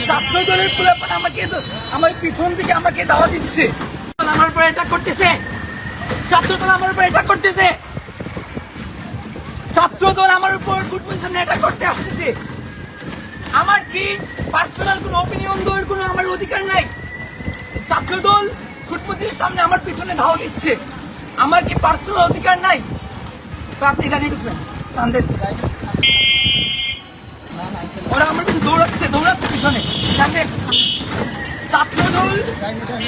ছাত্রদলের পোলাপান আমাকে আমার পিছন থেকে আমাকে দাওয়া দিচ্ছে, আমার উপর অ্যাটাক করতেছে। ছাত্রদল আমার উপর অ্যাটাক করতেছে। ছাত্রদল আমার উপর ফুটবল সামনে অ্যাটাক করতে আসতেছে। আমার কি পার্সোনাল কোনো অপিনিয়ন দেওয়ার কোনো আমার অধিকার নাই? ছাত্রদল ফুটপথের সামনে আমার পিছনে ধাওয়া দিচ্ছে, আমার কি পার্সোনাল অধিকার নাই? তো আপনি গাড়ি ঢুকবেন, কান্দের ওরা আমার পিছনে দৌড়াচ্ছে পিছনে।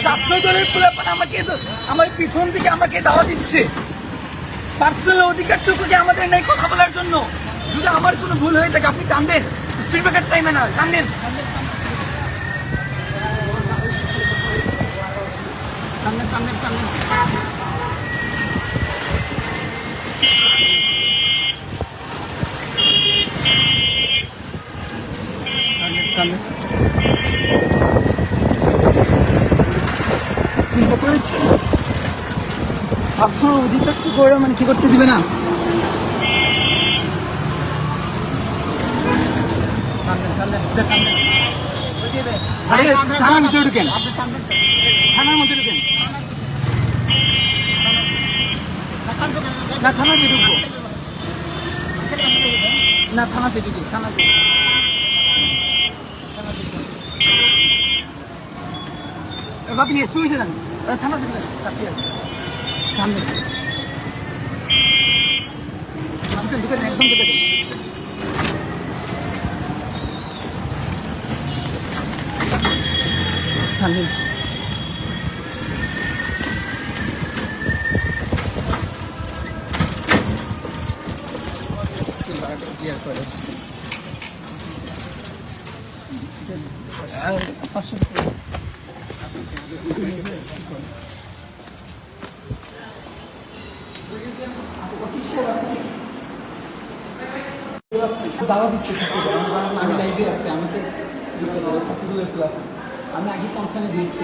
ছাত্রদলের পোলাপান আমাকে আমার পিছন থেকে আমাকে দাওয়া দিচ্ছে। পার্সোনাল অধিকারটুকু কি আমাদের নেই কথা বলার জন্য? যদি আমার কোনো ভুল হয়ে থাকে আপনি কান্দেন, স্পিড ব্রেকার টাইমে না কান্দেন। চিন্তা করেছি পার্সোনাল অধিকারটুকু করে মানে কি করতে দিবে না? থানার ভিতরে ঢুকেন, থানার মধ্যে ঢুকেন। না থানাতে ঢুকবো না, থানাতে ঢুকি, থানাতে। আপনি এসপি হয়েছে যান, থানাতে ঢুকেন, কাছে আছে সামনে ঢুকেন ঢুকেন, একদম ঢুকে দেন। থামবেন। দাওয়া দিচ্ছে, আমি লাইভে আছি, আমাকে আমি আগে কনসার্নে দিয়েছি।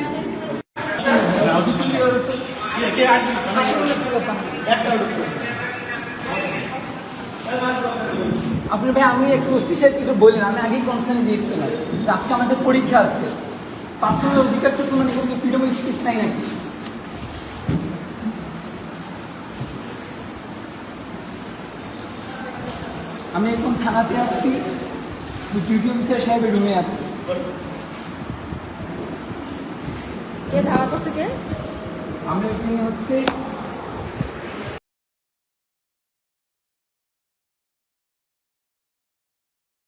আপনি ভাই আমি একটু ওসি সাহেব একটু বললেন, আমি আগেই কনসার্নে দিয়েছিলাম। আজকে আমাদের পরীক্ষা আছে, পার্সোনাল অধিকারটুকু মানে কোনো ফ্রিডম অফ স্পিচ নাই নাকি? আমি এখন থানাতে আছি, ডিউটি অফিসার সাহেবের রুমে আছি। কে ধাওয়া করছে কে? আমরা এখানে হচ্ছে